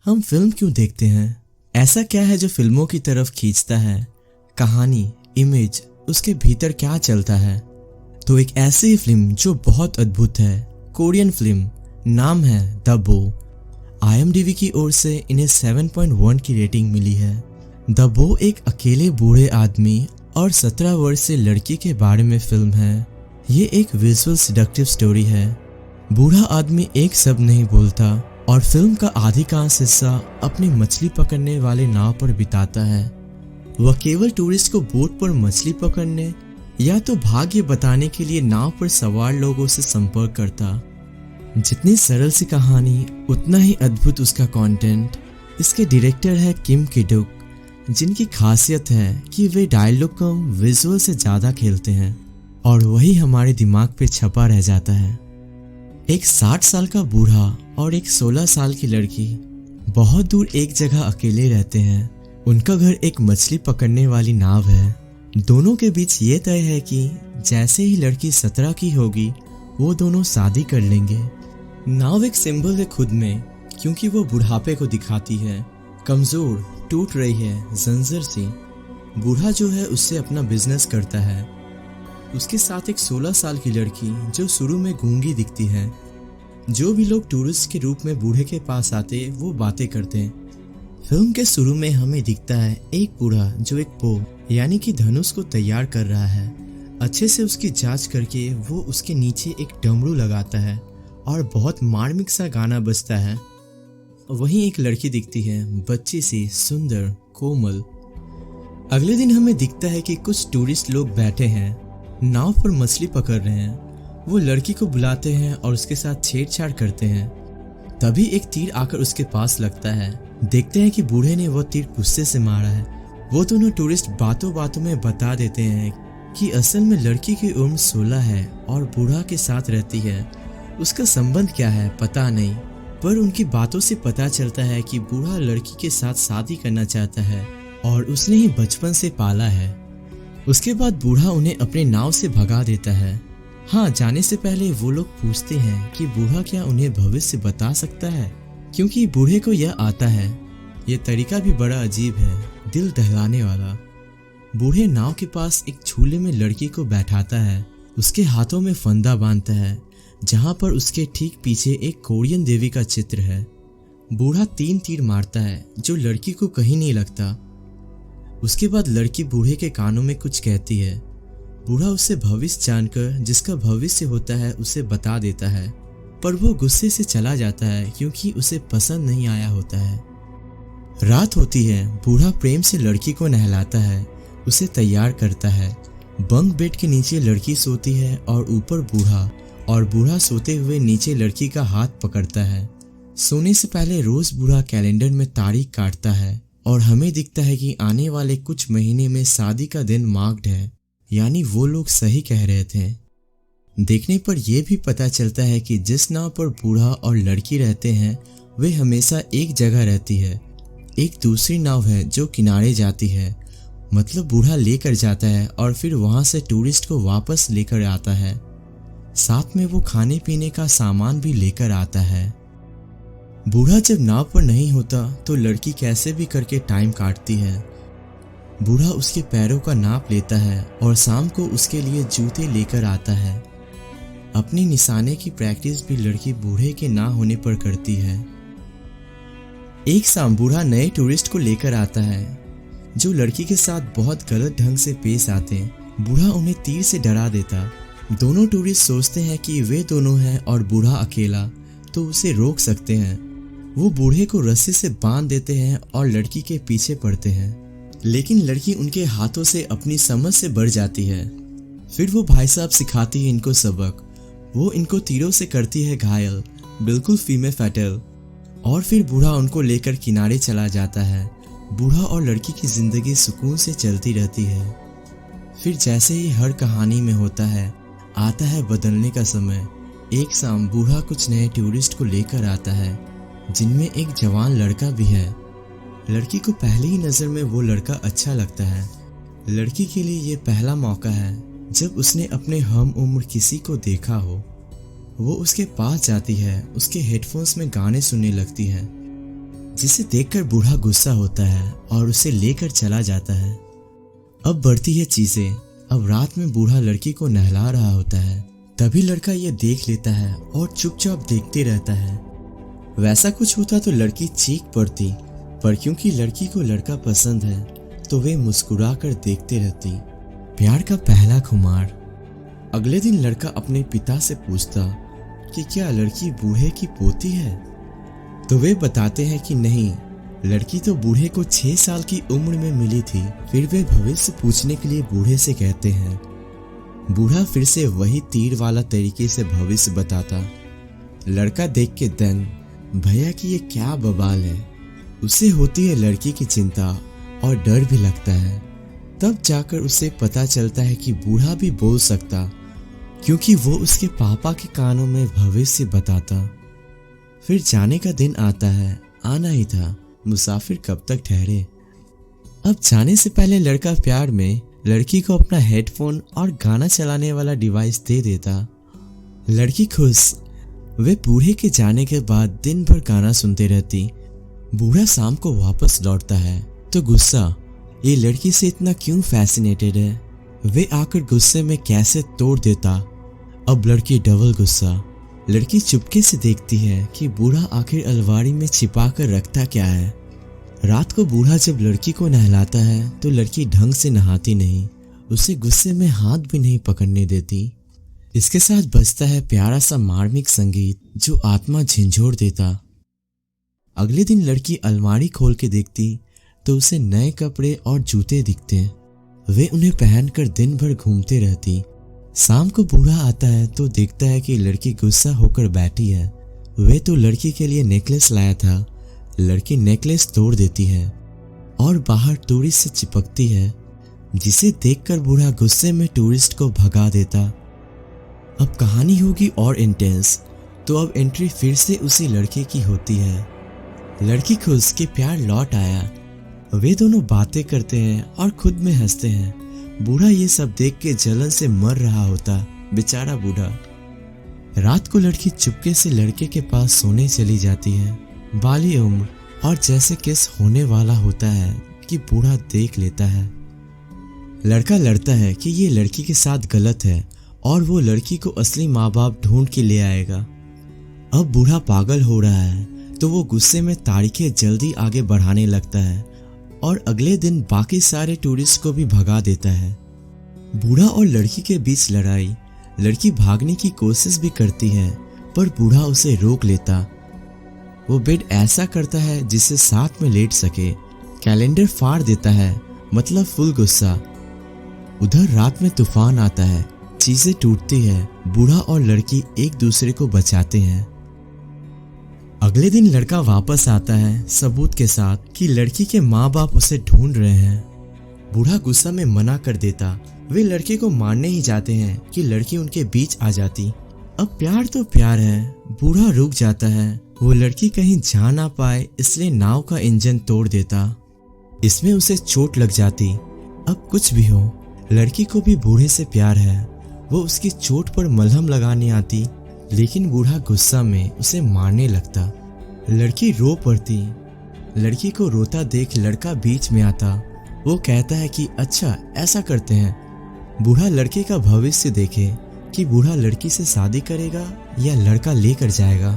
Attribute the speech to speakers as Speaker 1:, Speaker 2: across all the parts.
Speaker 1: हम फिल्म क्यों देखते हैं? ऐसा क्या है जो फिल्मों की तरफ खींचता है? कहानी, इमेज, उसके भीतर क्या चलता है? तो एक ऐसी फिल्म जो बहुत अद्भुत है, कोरियन फिल्म, नाम है द बो। IMDb की ओर से इन्हें 7.1 की रेटिंग मिली है। द बो एक अकेले बूढ़े आदमी और 17 वर्ष से लड़की के बारे में फिल्म है। ये एक विजुअल सेडक्टिव स्टोरी है। बूढ़ा आदमी एक शब्द नहीं बोलता और फिल्म का अधिकांश हिस्सा अपनी मछली पकड़ने वाले नाव पर बिताता है। वह केवल टूरिस्ट को बोट पर मछली पकड़ने या तो भाग्य बताने के लिए नाव पर सवार लोगों से संपर्क करता। जितनी सरल सी कहानी उतना ही अद्भुत उसका कंटेंट। इसके डायरेक्टर है किम कि-डुक, जिनकी खासियत है कि वे डायलॉग को विजुअल से ज़्यादा खेलते हैं और वही हमारे दिमाग पे छपा रह जाता है। एक 60 साल का बूढ़ा और एक 16 साल की लड़की बहुत दूर एक जगह अकेले रहते हैं। उनका घर एक मछली पकड़ने वाली नाव है। दोनों के बीच ये तय है कि जैसे ही लड़की 17 की होगी वो दोनों शादी कर लेंगे। नाव एक सिंबल है खुद में, क्योंकि वो बुढ़ापे को दिखाती है। कमजोर, टूट रही है, जंजीर सी। बूढ़ा जो है उससे अपना बिजनेस करता है। उसके साथ एक 16 साल की लड़की जो शुरू में गूंगी दिखती है। जो भी लोग टूरिस्ट के रूप में बूढ़े के पास आते वो बातें करते हैं। फिल्म के शुरू में हमें दिखता है एक बूढ़ा जो एक बो यानी कि धनुष को तैयार कर रहा है। अच्छे से उसकी जांच करके वो उसके नीचे एक डमरू लगाता है और बहुत मार्मिक सा गाना बजता है। वहीं एक लड़की दिखती है, बच्ची सी, सुंदर, कोमल। अगले दिन हमें दिखता है कि कुछ टूरिस्ट लोग बैठे हैं, नाव पर मछली पकड़ रहे हैं। वो लड़की को बुलाते हैं और उसके साथ छेड़छाड़ करते हैं। तभी एक तीर आकर उसके पास लगता है। देखते हैं कि बूढ़े ने वो तीर गुस्से से मारा है। वो दोनों टूरिस्ट बातों बातों में बता देते हैं कि असल में लड़की की उम्र 16 है और बूढ़ा के साथ रहती है। उसका संबंध क्या है पता नहीं, पर उनकी बातों से पता चलता है कि बूढ़ा लड़की के साथ शादी करना चाहता है और उसने ही बचपन से पाला है। उसके बाद बूढ़ा उन्हें अपने नाव से भगा देता है। हाँ, जाने से पहले वो लोग पूछते हैं कि बूढ़ा क्या उन्हें भविष्य बता सकता है, क्योंकि बूढ़े को यह आता है। यह तरीका भी बड़ा अजीब है, दिल दहलाने वाला। बूढ़े नाव के पास एक झूले में लड़की को बैठाता है। उसके हाथों में फंदा बांधता है, जहाँ पर उसके ठीक पीछे एक कोरियन देवी का चित्र है। बूढ़ा 3 तीर मारता है जो लड़की को कहीं नहीं लगता। उसके बाद लड़की बूढ़े के कानों में कुछ कहती है। बूढ़ा उससे भविष्य जानकर जिसका भविष्य होता है उसे बता देता है, पर वो गुस्से से चला जाता है क्योंकि उसे पसंद नहीं आया होता है। रात होती है। बूढ़ा प्रेम से लड़की को नहलाता है, उसे तैयार करता है। बंक बेड के नीचे लड़की सोती है और ऊपर बूढ़ा, और बूढ़ा सोते हुए नीचे लड़की का हाथ पकड़ता है। सोने से पहले रोज बूढ़ा कैलेंडर में तारीख काटता है और हमें दिखता है कि आने वाले कुछ महीने में शादी का दिन मार्क्ड है, यानी वो लोग सही कह रहे थे। देखने पर यह भी पता चलता है कि जिस नाव पर बूढ़ा और लड़की रहते हैं वे हमेशा एक जगह रहती है। एक दूसरी नाव है जो किनारे जाती है, मतलब बूढ़ा लेकर जाता है और फिर वहां से टूरिस्ट को वापस लेकर आता है। साथ में वो खाने पीने का सामान भी लेकर आता है। बूढ़ा जब नाव पर नहीं होता तो लड़की कैसे भी करके टाइम काटती है। बूढ़ा उसके पैरों का नाप लेता है और शाम को उसके लिए जूते लेकर आता है। अपनी निशाने की प्रैक्टिस भी लड़की बूढ़े के ना होने पर करती है। एक शाम बूढ़ा नए टूरिस्ट को लेकर आता है जो लड़की के साथ बहुत गलत ढंग से पेश आते हैं। बूढ़ा उन्हें तीर से डरा देता। दोनों टूरिस्ट सोचते हैं कि वे दोनों हैं और बूढ़ा अकेला, तो उसे रोक सकते हैं। वो बूढ़े को रस्सी से बांध देते हैं और लड़की के पीछे पड़ते हैं, लेकिन लड़की उनके हाथों से अपनी समझ से बढ़ जाती है। फिर वो भाई साहब सिखाती है इनको सबक। वो इनको तीरों से करती है घायल, बिल्कुल फीमेल फैटल। और फिर बूढ़ा उनको लेकर किनारे चला जाता है। बूढ़ा और लड़की की जिंदगी सुकून से चलती रहती है। फिर जैसे ही हर कहानी में होता है, आता है बदलने का समय। एक शाम बूढ़ा कुछ नए टूरिस्ट को लेकर आता है, जिनमें एक जवान लड़का भी है। लड़की को पहली ही नज़र में वो लड़का अच्छा लगता है। लड़की के लिए ये पहला मौका है जब उसने अपने हम उम्र किसी को देखा हो। वो उसके पास जाती है, उसके हेडफोन्स में गाने सुनने लगती है। जिसे देखकर बूढ़ा गुस्सा होता है और उसे लेकर चला जाता है। अब बढ़ती है चीजें। अब रात में बूढ़ा लड़की को नहला रहा होता है, तभी लड़का ये देख लेता है और चुपचाप देखते रहता है। वैसा कुछ होता तो लड़की चीख पड़ती, पर क्योंकि लड़की को लड़का पसंद है तो वे मुस्कुरा कर देखते रहती। प्यार का पहला खुमार। अगले दिन लड़का अपने पिता से पूछता कि क्या लड़की बूढ़े की पोती है, तो वे बताते हैं कि नहीं, लड़की तो बूढ़े को 6 साल की उम्र में मिली थी। फिर वे भविष्य पूछने के लिए बूढ़े से कहते हैं। बूढ़ा फिर से वही तीर वाला तरीके से भविष्य बताता। लड़का देख के दंग, भैया कि ये क्या बवाल है। उसे होती है लड़की की चिंता और डर भी लगता है। तब जाकर उसे पता चलता है कि बूढ़ा भी बोल सकता, क्योंकि वो उसके पापा के कानों में भविष्य बताता। फिर जाने का दिन आता है। आना ही था, मुसाफिर कब तक ठहरे। अब जाने से पहले लड़का प्यार में लड़की को अपना हेडफोन और गाना चलाने वाला डिवाइस दे देता। लड़की खुश। वे बूढ़े के जाने के बाद दिन भर गाना सुनते रहती। बूढ़ा शाम को वापस लौटता है तो गुस्सा, ये लड़की से इतना क्यों फैसिनेटेड है। वे आकर गुस्से में कैसे तोड़ देता। अब लड़की डबल गुस्सा। लड़की चुपके से देखती है कि बूढ़ा आखिर अलमारी में छिपा कर रखता क्या है। रात को बूढ़ा जब लड़की को नहलाता है तो लड़की ढंग से नहाती नहीं, उसे गुस्से में हाथ भी नहीं पकड़ने देती। इसके साथ बजता है प्यारा सा मार्मिक संगीत जो आत्मा झिंझोर देता। अगले दिन लड़की अलमारी खोल के देखती तो उसे नए कपड़े और जूते दिखते। वे उन्हें पहनकर दिन भर घूमते रहती। शाम को बूढ़ा आता है तो देखता है कि लड़की गुस्सा होकर बैठी है। वे तो लड़की के लिए नेकलेस लाया था। लड़की नेकलेस तोड़ देती है और बाहर टूरिस्ट से चिपकती है, जिसे देखकर बूढ़ा गुस्से में टूरिस्ट को भगा देता। अब कहानी होगी और इंटेंस। तो अब एंट्री फिर से उसी लड़के की होती है। लड़की खुश कि प्यार लौट आया। वे दोनों बातें करते हैं और खुद में हंसते हैं। बूढ़ा ये सब देख के जलन से मर रहा होता, बेचारा बूढ़ा। रात को लड़की चुपके से लड़के के पास सोने चली जाती है। बाली उम्र और जैसे किस होने वाला होता है कि बूढ़ा देख लेता है। लड़का लड़ता है कि ये लड़की के साथ गलत है और वो लड़की को असली माँ बाप ढूंढ के ले आएगा। अब बूढ़ा पागल हो रहा है तो वो गुस्से में तारीखें जल्दी आगे बढ़ाने लगता है और अगले दिन बाकी सारे टूरिस्ट को भी भगा देता है। बूढ़ा और लड़की के बीच लड़ाई। लड़की भागने की कोशिश भी करती है पर बूढ़ा उसे रोक लेता। वो बेड ऐसा करता है जिससे साथ में लेट सके। कैलेंडर फाड़ देता है, मतलब फुल गुस्सा। उधर रात में तूफान आता है, चीजें टूटती है। बूढ़ा और लड़की एक दूसरे को बचाते हैं। अगले दिन लड़का वापस आता है सबूत के साथ कि लड़की के माँ बाप उसे ढूंढ रहे हैं। बूढ़ा गुस्सा में मना कर देता। वे लड़के को मारने ही जाते हैं कि लड़की उनके बीच आ जाती। अब प्यार तो प्यार है। बूढ़ा रुक जाता है। वो लड़की कहीं जा ना पाए इसलिए नाव का इंजन तोड़ देता। इसमें उसे चोट लग जाती। अब कुछ भी हो, लड़की को भी बूढ़े से प्यार है। वो उसकी चोट पर मलहम लगाने आती, लेकिन बूढ़ा गुस्सा में उसे मारने लगता। लड़की रो पड़ती। लड़की को रोता देख लड़का बीच में आता। वो कहता है कि अच्छा ऐसा करते हैं, बूढ़ा लड़के का भविष्य देखे कि बूढ़ा लड़की से शादी करेगा या लड़का लेकर जाएगा।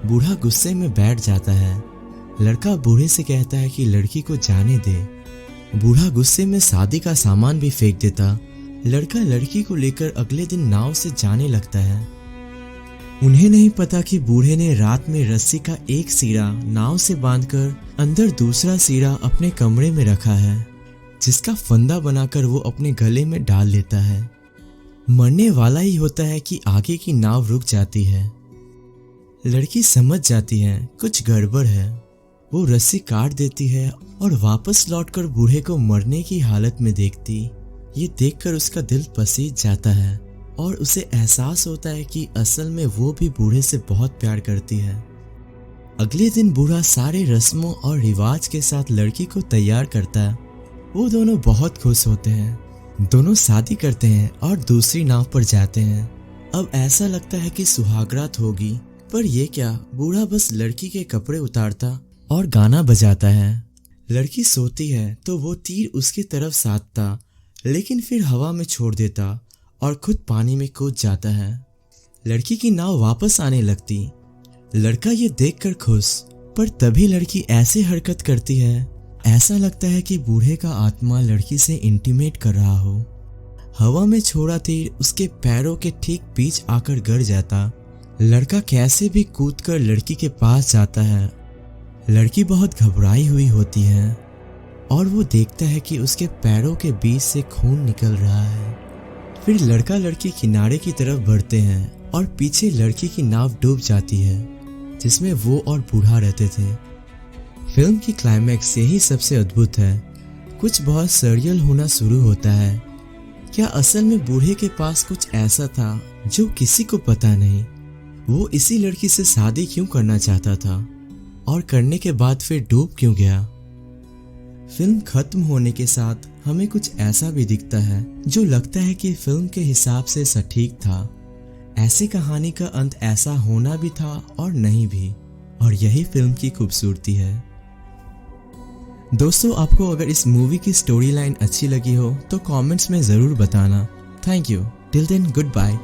Speaker 1: बूढ़ा गुस्से में बैठ जाता है। लड़का बूढ़े से कहता है कि लड़की को जाने दे। बूढ़ा गुस्से में शादी का सामान भी फेंक देता। लड़का लड़की को लेकर अगले दिन नाव से जाने लगता है। उन्हें नहीं पता कि बूढ़े ने रात में रस्सी का एक सिरा नाव से बांधकर अंदर दूसरा सिरा अपने कमरे में रखा है, जिसका फंदा बनाकर वो अपने गले में डाल लेता है। मरने वाला ही होता है कि आगे की नाव रुक जाती है। लड़की समझ जाती है कुछ गड़बड़ है। वो रस्सी काट देती है और वापस लौटकर बूढ़े को मरने की हालत में देखती। ये देखकर उसका दिल पसीज जाता है और उसे एहसास होता है कि असल में वो भी बूढ़े से बहुत प्यार करती है। अगले दिन बूढ़ा सारे रस्मों और रिवाज के साथ लड़की को तैयार करता है। वो दोनों बहुत खुश होते हैं। दोनों शादी करते हैं और दूसरी नाव पर जाते हैं। अब ऐसा लगता है कि सुहागरात होगी, पर ये क्या, बूढ़ा बस लड़की के कपड़े उतारता और गाना बजाता है। लड़की सोती है तो वो तीर उसकी तरफ साधता, लेकिन फिर हवा में छोड़ देता और खुद पानी में कूद जाता है। लड़की की नाव वापस आने लगती। लड़का ये देखकर खुश, पर तभी लड़की ऐसे हरकत करती है, ऐसा लगता है कि बूढ़े का आत्मा लड़की से इंटीमेट कर रहा हो। हवा में छोड़ा तीर उसके पैरों के ठीक बीच आकर गिर जाता। लड़का कैसे भी कूदकर लड़की के पास जाता है। लड़की बहुत घबराई हुई होती है और वो देखता है कि उसके पैरों के बीच से खून निकल रहा है। फिर लड़का लड़की किनारे की तरफ बढ़ते हैं और पीछे लड़की की नाव डूब जाती है, जिसमें वो और बूढ़ा रहते थे। फिल्म की क्लाइमैक्स यही सबसे अद्भुत है। कुछ बहुत सरियल होना शुरू होता है। क्या असल में बूढ़े के पास कुछ ऐसा था जो किसी को पता नहीं? वो इसी लड़की से शादी क्यों करना चाहता था और करने के बाद फिर डूब क्यों गया? फिल्म खत्म होने के साथ हमें कुछ ऐसा भी दिखता है जो लगता है कि फिल्म के हिसाब से सटीक था। ऐसी कहानी का अंत ऐसा होना भी था और नहीं भी, और यही फिल्म की खूबसूरती है। दोस्तों, आपको अगर इस मूवी की स्टोरी लाइन अच्छी लगी हो तो कमेंट्स में ज़रूर बताना। Thank you. Till then, good bye.